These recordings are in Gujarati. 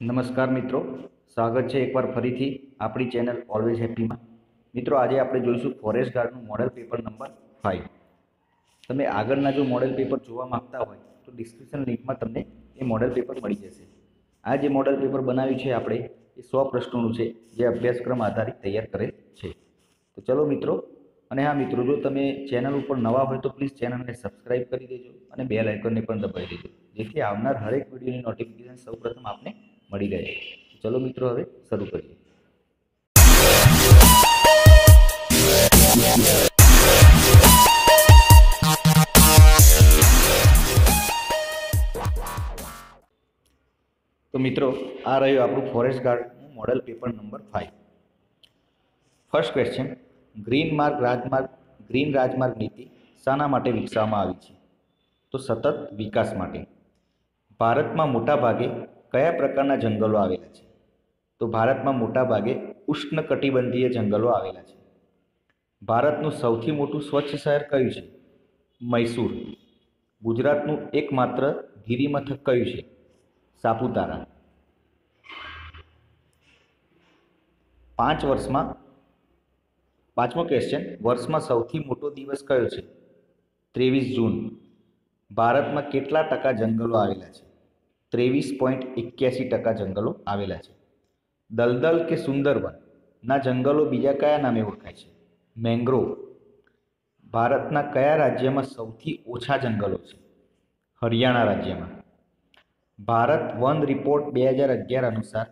નમસ્કાર મિત્રો, સ્વાગત છે એકવાર ફરીથી આપણી ચેનલ ઓલવેઝ હેપીમાં. મિત્રો, આજે આપણે જોઈશું ફોરેસ્ટ ગાર્ડનું મોડેલ પેપર નંબર 5. તમે આગળના જો મોડેલ પેપર જોવા માંગતા હોય તો ડિસ્ક્રિપ્શન લિંકમાં તમને એ મોડેલ પેપર મળી જશે. આ જે મોડેલ પેપર બનાવ્યું છે આપણે એ 100 પ્રશ્નોનું છે, જે અભ્યાસક્રમ આધારિત તૈયાર કરેલ છે. તો ચલો મિત્રો, અને હા મિત્રો, જો તમે ચેનલ ઉપર નવા હોય તો પ્લીઝ ચેનલને સબસ્ક્રાઇબ કરી દેજો અને બેલ આઇકોનને પણ દબાવી દેજો, જેથી આવનાર હરેક વિડીયોની નોટિફિકેશન સૌપ્રથમ આપને મળી રહે. ચલો મિત્રો, હવે શરૂ કરીએ. તો મિત્રો, આ રહ્યું આપણું ફોરેસ્ટ ગાર્ડનું model paper number 5. First question: green રાજમાર્ગ નીતિ શાના માટે વિકસાવવામાં આવી છે? તો સતત વિકાસ માટે. ભારતમાં મોટા ભાગે કયા પ્રકારના જંગલો આવેલા છે? તો ભારતમાં મોટા ભાગે ઉષ્ણકટિબંધીય જંગલો આવેલા છે. ભારતનું સૌથી મોટું સ્વચ્છ શહેર કયું છે? મૈસૂર. ગુજરાતનું એકમાત્ર ગિરિમથક કયું છે? સાપુતારા. 5મો ક્વેશ્ચન: વર્ષમાં સૌથી મોટો દિવસ કયો છે? 23 જૂન. ભારતમાં કેટલા ટકા જંગલો આવેલા છે? 23.81% જંગલો આવેલા છે. દલદલ કે સુંદરવન ના જંગલો બીજા કયા નામે ઓળખાય છે? મેંગ્રોવ. ભારતના કયા રાજ્યમાં સૌથી ઓછા જંગલો છે? હરિયાણા રાજ્યમાં. ભારત વન રિપોર્ટ 2011 અનુસાર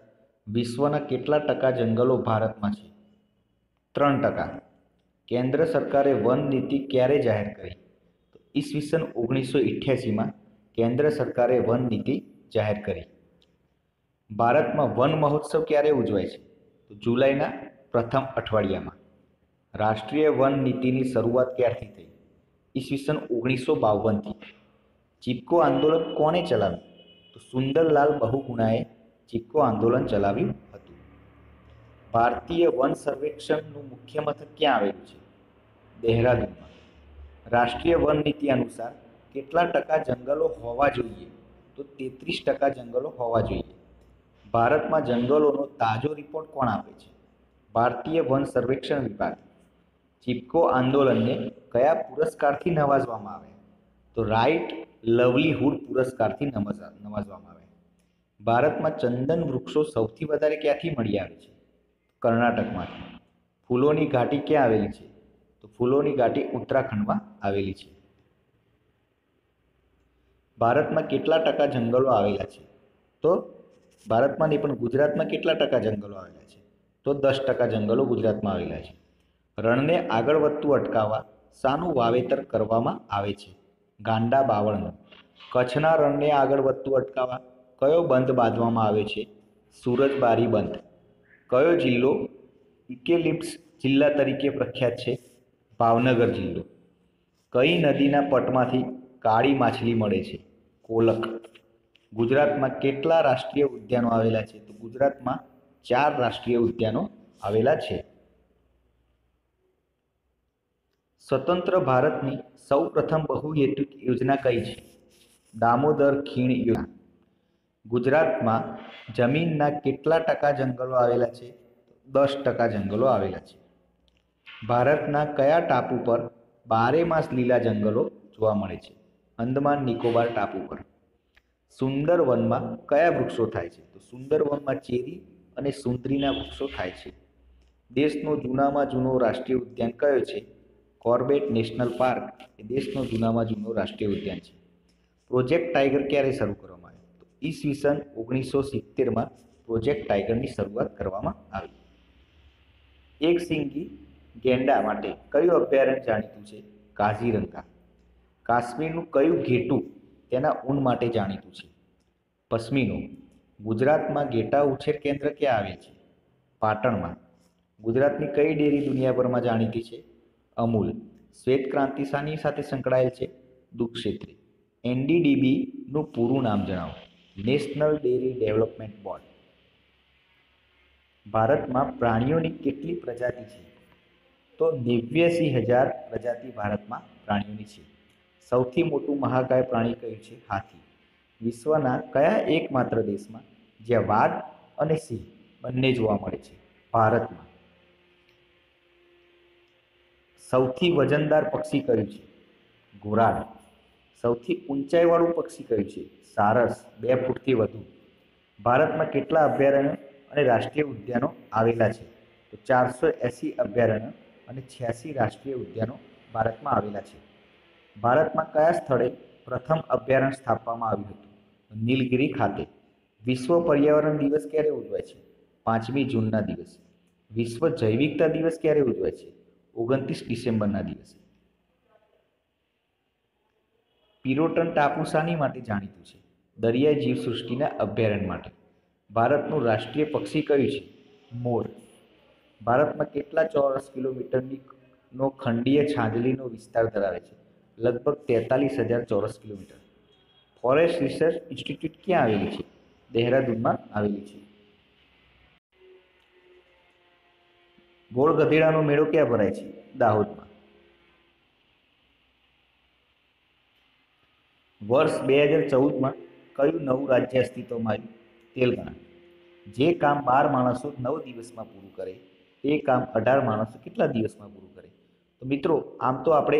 વિશ્વના કેટલા ટકા જંગલો ભારતમાં છે? 3%. કેન્દ્ર સરકારે વન નીતિ ક્યારે જાહેર કરી? તો ઈસવીસન 1988માં કેન્દ્ર સરકારે વન નીતિ જાહેર કરી. ભારતમાં વન મહોત્સવ ક્યારે ઉજવાય છે? તો જુલાઈના પ્રથમ અઠવાડિયામાં. રાષ્ટ્રીય વન નીતિની શરૂઆત ક્યારથી થઈ? ઈસવીસન 1952થી. ચિપકો આંદોલન કોણે ચલાવ્યું? તો સુંદરલાલ બહુગુણાએ ચિપકો આંદોલન ચલાવ્યું હતું. ભારતીય વન સર્વેક્ષણનું મુખ્ય મથક ક્યાં આવેલું છે? દહેરાદૂનમાં. રાષ્ટ્રીય વન નીતિ અનુસાર કેટલા ટકા જંગલો હોવા જોઈએ? તો 33% જંગલો હોવા જોઈએ. ભારતમાં જંગલોનો તાજો રિપોર્ટ કોણ આપે છે? ભારતીય વન સર્વેક્ષણ વિભાગ. ચિપકો આંદોલનને કયા પુરસ્કારથી નવાજવામાં આવે? તો રાઇટ લવલીહુડ પુરસ્કારથી નવાજવામાં આવે. ભારતમાં ચંદન વૃક્ષો સૌથી વધારે ક્યાંથી મળી આવે છે? કર્ણાટકમાંથી. ફૂલોની ઘાટી ક્યાં આવેલી છે? તો ફૂલોની ઘાટી ઉત્તરાખંડમાં આવેલી છે. ભારતમાં કેટલા ટકા જંગલો આવેલા છે? તો ભારતમાં નહીં, પણ ગુજરાતમાં કેટલા ટકા જંગલો આવેલા છે? તો 10% જંગલો ગુજરાતમાં આવેલા છે. રણને આગળ વધતું અટકાવવા શાનું વાવેતર કરવામાં આવે છે? ગાંડા બાવળનું. કચ્છના રણને આગળ વધતું અટકાવવા કયો બંધ બાંધવામાં આવે છે? સુરજબારી બંધ. કયો જિલ્લો ઇકેલિપ્સ જિલ્લા તરીકે પ્રખ્યાત છે? ભાવનગર જિલ્લો. કઈ નદીના પટમાંથી કાળી માછલી મળે છે? કોલક. ગુજરાતમાં કેટલા રાષ્ટ્રીય ઉદ્યાનો આવેલા છે? તો ગુજરાતમાં 4 રાષ્ટ્રીય ઉદ્યાનો આવેલા છે. સ્વતંત્ર ભારતની સૌપ્રથમ બહુહેતુક યોજના કઈ છે? દામોદર ખીણ યોજના. ગુજરાતમાં જમીનના કેટલા ટકા જંગલો આવેલા છે? 10% જંગલો આવેલા છે. ભારતના કયા ટાપુ પર 12 માસ લીલા જંગલો જોવા મળે છે? અંદમાન નિકોબાર ટાપુ પર. સુંદરવનમાં કયા વૃક્ષો થાય છે? તો સુંદરવનમાં ચેરી અને સુંદરીના વૃક્ષો થાય છે. દેશનો જૂનામાં જૂનો રાષ્ટ્રીય ઉદ્યાન કયો છે? કોર્બેટ નેશનલ પાર્ક એ દેશનો જૂનામાં જૂનો રાષ્ટ્રીય ઉદ્યાન છે. પ્રોજેક્ટ ટાઈગર ક્યારે શરૂ કરવામાં આવ્યો? તો ઈસવીસન 1970માં પ્રોજેક્ટ ટાઈગરની શરૂઆત કરવામાં આવી. એક સિંગી ગેંડા માટે કયું અભયારણ્ય જાણીતું છે? કાઝીરંગા. કાશ્મીરનું કયું ઘેટું તેના ઊન માટે જાણીતું છે? પશ્મિનો. ગુજરાતમાં ઘેટા ઉછેર કેન્દ્ર ક્યાં આવેલ છે? પાટણમાં. ગુજરાતની કઈ ડેરી દુનિયાભરમાં જાણીતી છે? અમૂલ. શ્વેત ક્રાંતિ શાની સાથે સંકળાયેલ છે? દૂધ ક્ષેત્રે. NDDBનું પૂરું નામ જણાવો. National dairy development board. ભારતમાં પ્રાણીઓની કેટલી પ્રજાતિ છે? તો 89,000 પ્રજાતિ ભારતમાં પ્રાણીઓની છે. સૌથી મોટું મહાકાય પ્રાણી કયું છે? હાથી. વિશ્વના કયા એકમાત્ર દેશમાં જ્યાં વાઘ અને સિંહ બંને જોવા મળે છે. ભારતમાં સૌથી વજનદાર પક્ષી કયું છે? ઘોરાડ. સૌથી ઊંચાઈવાળું પક્ષી કયું છે? સારસ, 2 ફૂટથી વધુ. ભારતમાં કેટલા અભયારણ્યો અને રાષ્ટ્રીય ઉદ્યાનો આવેલા છે? તો 480 અભયારણ્ય અને 86 રાષ્ટ્રીય ઉદ્યાનો ભારતમાં આવેલા છે. ભારતમાં કયા સ્થળે પ્રથમ અભયારણ્ય સ્થાપવામાં આવ્યું હતું? નીલગિરી ખાતે. વિશ્વ પર્યાવરણ દિવસ ક્યારે ઉજવાય છે? 5મી જૂનના દિવસે. વિશ્વ જૈવિકતા દિવસ ક્યારે ઉજવાય છે? 29 ડિસેમ્બરના દિવસે. પિરોટન ટાપુ શાની માટે જાણીતું છે? દરિયાઈ જીવસૃષ્ટિના અભયારણ્ય માટે. ભારતનું રાષ્ટ્રીય પક્ષી કયું છે? મોર. ભારતમાં કેટલા ચોરસ કિલોમીટરની નો ખંડીય છાજલીનો વિસ્તાર ધરાવે છે? લગભગ 43,000 ચોરસ કિલોમીટર. ફોરેસ્ટ રિસર્ચ ઇન્સ્ટિટ્યૂટ ક્યાં આવેલી છે? દહેરાદૂનમાં આવેલી છે. ગોળ ગધેડાનો મેળો ક્યાં ભરાય છે? દાહોદમાં. વર્ષ 2014માં કયું નવું રાજ્ય અસ્તિત્વમાં આવ્યું? તેલંગાણા. જે કામ 12 માણસો 9 દિવસમાં પૂરું કરે એ કામ 18 માણસો કેટલા દિવસમાં પૂરું કરે? તો મિત્રો, આમ તો આપણે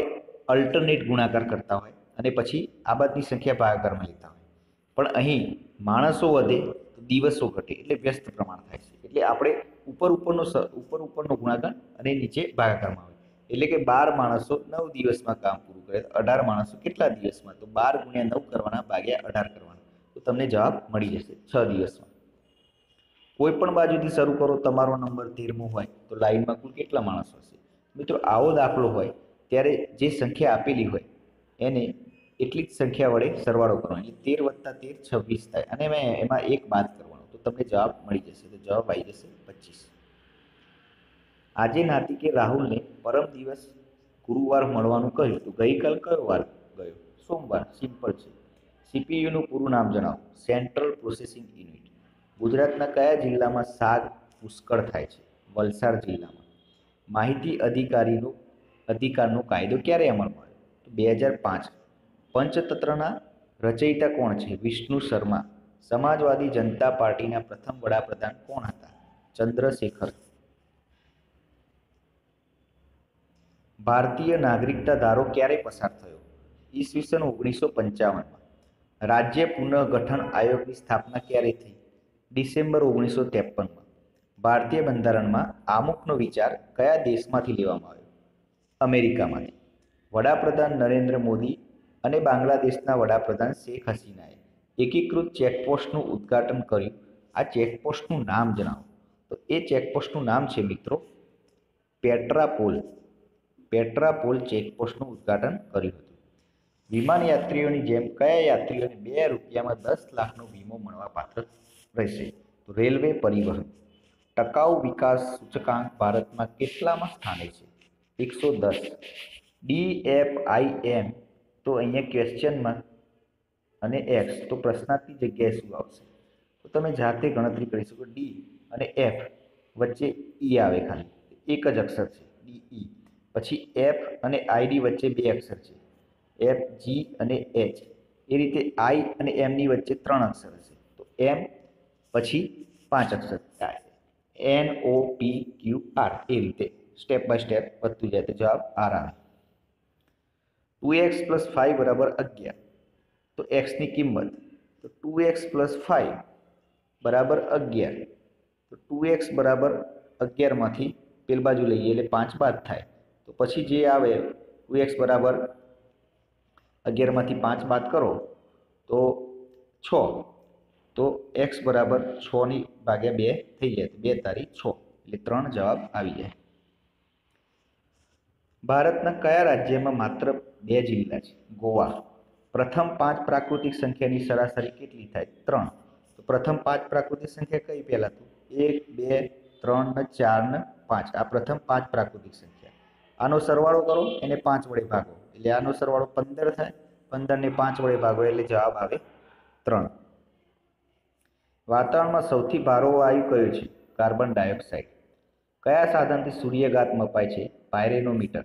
અલ્ટરનેટ ગુણાકાર કરતા હોય અને પછી આ બાદની સંખ્યા ભાગાકારમાં લેતા હોય, પણ અહીં માણસો વધે તો દિવસો ઘટે એટલે વ્યસ્ત પ્રમાણ થાય છે. એટલે આપણે ઉપર ઉપરનો ગુણાકાર અને નીચે ભાગાકારમાં આવે. એટલે કે 12 માણસો 9 દિવસમાં કામ પૂરું કરે, 18 માણસો કેટલા દિવસમાં? તો 12 × 9 કરવાના ભાગ્યા 18 કરવાના, તો તમને જવાબ મળી જશે 6 દિવસમાં. કોઈ પણ બાજુથી શરૂ કરો, તમારો નંબર 13મો હોય તો લાઈનમાં કુલ કેટલા માણસો હશે? મિત્રો, આવો દાખલો હોય ત્યારે જે સંખ્યા આપેલી હોય એને એટલી જ સંખ્યા વડે સરવાળો કરવાનો. 13 + 13 26 થાય અને એમાં 1 બાદ કરવાનો, તો તમને જવાબ મળી જશે. તો જવાબ આવી જશે 25. આજે નાતિકે રાહુલને પરમ દિવસ ગુરુવાર મળવાનું કહ્યું, તો ગઈકાલ કયો વાર ગયો? સોમવાર. સિમ્પલ છે. સીપીયુનું પૂરું નામ જણાવો. Central processing unit. ગુજરાતના કયા જિલ્લામાં શાક પુષ્કળ થાય છે? વલસાડ જિલ્લામાં. માહિતી અધિકારનો કાયદો ક્યારે અમલમાં આવ્યો? તો 2005. પંચતંત્રના રચયિતા કોણ છે? વિષ્ણુ શર્મા. સમાજવાદી જનતા પાર્ટીના પ્રથમ વડાપ્રધાન કોણ હતા? ચંદ્રશેખર. ભારતીય નાગરિકતા ધારો ક્યારે પસાર થયો? ઈસવીસન 1955માં. રાજ્ય પુનઃગઠન આયોગની સ્થાપના ક્યારે થઈ? ડિસેમ્બર 1953માં. ભારતીય બંધારણમાં આમુખનો વિચાર કયા દેશમાંથી લેવામાં આવ્યો? અમેરિકામાંથી. વડાપ્રધાન નરેન્દ્ર મોદી અને બાંગ્લાદેશના વડાપ્રધાન શેખ હસીનાએ એકીકૃત ચેકપોસ્ટનું ઉદ્ઘાટન કર્યું. આ ચેકપોસ્ટનું નામ જણાવો. તો એ ચેકપોસ્ટનું નામ છે મિત્રો પેટ્રાપોલ ચેકપોસ્ટનું ઉદ્ઘાટન કર્યું હતું. વિમાન યાત્રીઓની જેમ કયા યાત્રીઓને 2 રૂપિયામાં 10 લાખનો વીમો મળવાપાત્ર રહેશે? તો રેલવે પરિવહન. ટકાઉ વિકાસ સૂચકાંક ભારતમાં કેટલામાં સ્થાને છે? 110. DFIM, તો અહીંયા ક્વેશ્ચનમાં અને એક્સ, તો પ્રશ્નાર્થની જગ્યાએ શું આવશે? તો તમે જાતે ગણતરી કરી શકો. ડી અને એફ વચ્ચે ઈ આવે, ખાલી એક જ અક્ષર છે ડીઈ. પછી એફ અને આઈડી વચ્ચે 2 અક્ષર છે, એફ, જી અને એચ. એ રીતે આઈ અને એમની વચ્ચે 3 અક્ષર હશે, તો એમ પછી 5 અક્ષર NOPQR. એ રીતે સ્ટેપ બાય સ્ટેપ વધતું જાય તો જવાબ આર આવે. 2x + 5 = 11. તો એક્સની કિંમત, તો 2x + 5 = 11. તો 2x = 11 માંથી પેલી બાજુ લઈએ એટલે 5 બાદ થાય, તો પછી જે આવે 2x = 11 માંથી 5 બાદ કરો તો 6. તો x = 6 ભાગ્યા 2 થઈ જાય, તો 2 તારી 6 એટલે 3 જવાબ આવી જાય. ભારતના કયા રાજ્યમાં માત્ર 2 જિલ્લા છે? ગોવા. પ્રથમ 5 પ્રાકૃતિક સંખ્યાની સરાસરી કેટલી થાય? 3. તો પ્રથમ 5 પ્રાકૃતિક સંખ્યા કઈ પહેલા? તો 1, 2, 3 ને 4 ને 5. આ પ્રથમ 5 પ્રાકૃતિક સંખ્યા. આનો સરવાળો કરો, એને 5 વડે ભાગો એટલે આનો સરવાળો 15 થાય. 15 ને 5 વડે ભાગો એટલે જવાબ આવે 3. વાતાવરણમાં સૌથી ભારો વાયુ કયો છે? Carbon dioxide. કયા સાધનથી સૂર્યઘાત મપાય છે? પાયરેનોમીટર.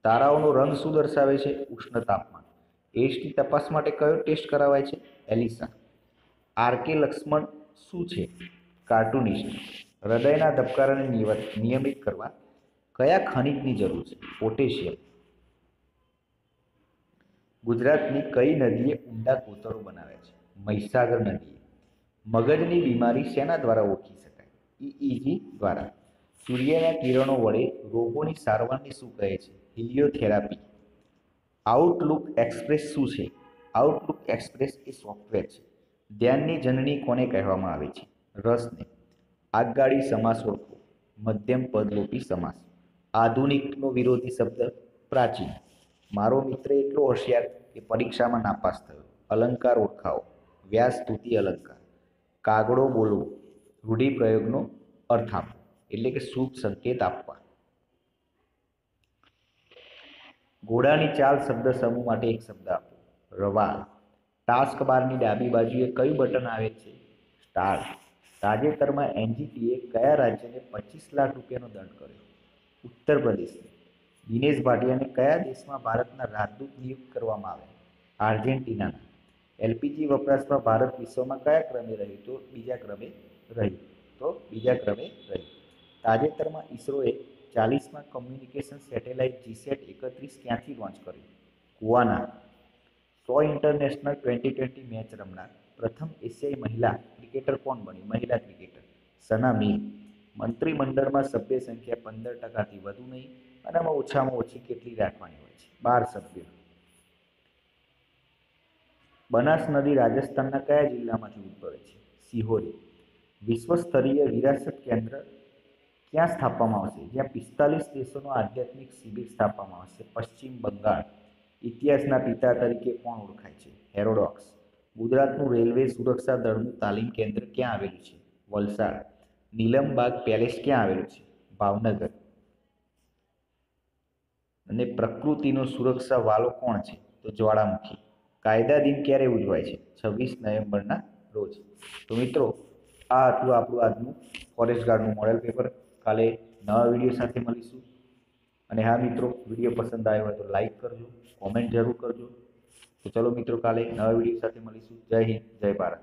તારાઓનો રંગ શું દર્શાવે છે? ઉષ્ણ તાપમાન. એઇડ્સની તપાસ માટે કયો ટેસ્ટ કરાવાય છે? એલિસા. આર કે લક્ષ્મણ શું છે? કાર્ટુનિસ્ટ. હૃદયના ધબકારાને નિયમિત કરવા કયા ખનિજની જરૂર છે? પોટેશિયમ. ગુજરાતની કઈ નદીએ ઊંડા કોતરો બનાવ્યા છે? મહીસાગર નદીએ. મગજની બીમારી શેના દ્વારા ઓળખી શકાય? ઇઈજી દ્વારા. સૂર્યના કિરણો વડે રોગોની સારવારને શું કહે છે? હિલિયોથેરાપી. આઉટલુક એક્સપ્રેસ શું છે? આઉટલુક એક્સપ્રેસ એ સોફ્ટવેર છે. ધ્યાનની જનની કોને કહેવામાં આવે છે? રસને. આગગાડી સમાસ ઓળખો. મધ્યમ પદલોપી સમાસ. આધુનિકનો વિરોધી શબ્દ પ્રાચીન. મારો મિત્ર એટલો હોશિયાર કે પરીક્ષામાં નાપાસ થયો. અલંકાર ઓળખાવો. વ્યાસ સ્તુતિ અલંકાર. કાગડો બોલવો. રૂઢિપ્રયોગનો અર્થ આપો, એટલે કે શુભ સંકેત આપવા. ઘોડાની ચાલ શબ્દ સમૂહ માટે એક શબ્દ આપો. રવાલ. ટાસ્ક બારની ડાબી બાજુએ કયું બટન આવે છે? સ્ટાર્ટ. તાજેતરમાં એનજીટીએ કયા રાજ્યને 25 લાખ રૂપિયાનો દંડ કર્યો? ઉત્તર પ્રદેશને. દિનેશ ભાટિયાને કયા દેશમાં ભારતના રાજદૂત નિયુક્ત કરવામાં આવ્યા? આર્જેન્ટિનાના. એલપીજી વપરાશમાં ભારત વિશ્વમાં કયા ક્રમે રહ્યું? તો બીજા ક્રમે રહ્યું. તાજેતરમાં ઇસરોએ 40મા કમ્યુનિકેશન સેટેલાઇટ જીસેટ 31 ક્યાંથી લોન્ચ કર્યું? ગુઆના. 100 ઇન્ટરનેશનલ T20 મેચ રમનાર પ્રથમ એશિયાઈ મહિલા ક્રિકેટર કોણ બની? મહિલા ક્રિકેટર સના મીર. મંત્રીમંડળમાં સભ્ય સંખ્યા 15%થી વધુ નહીં અને આમાં ઓછામાં ઓછી કેટલી રાખવાની હોય છે? 12 સભ્યો. બનાસ નદી રાજસ્થાનના કયા જિલ્લામાંથી ઉદ્ભવે છે? સિહોરી. વિશ્વ સ્તરીય વિરાસત કેન્દ્ર ક્યાં સ્થાપવામાં આવશે? જ્યાં 45 દેશોનો આધ્યાત્મિક શિબિર સ્થાપવામાં આવશે. પશ્ચિમ બંગાળ. ઇતિહાસના પિતા તરીકે કોણ ઓળખાય છે? હેરોડોક્સ. ગુજરાતનું રેલવે સુરક્ષા દળનું તાલીમ કેન્દ્ર ક્યાં આવેલું છે? વલસાડ. નીલમબાગ પેલેસ ક્યાં આવેલું છે? ભાવનગર. અને પ્રકૃતિનો સુરક્ષા વાલો કોણ છે? તો જ્વાળામુખી. કાયદા દિન ક્યારે ઉજવાય છે? 26 નવેમ્બરના રોજ. તો મિત્રો, આ હતું આપણું આજનું ફોરેસ્ટ ગાર્ડનું મોડેલ પેપર. કાલે નવા વિડીયો સાથે મળીશું. અને હા મિત્રો, વિડીયો પસંદ આવ્યો હોય તો લાઈક કરજો, કોમેન્ટ જરૂર કરજો. તો ચલો મિત્રો, કાલે નવા વિડીયો સાથે મળીશું. જય હિન્દ, જય ભારત.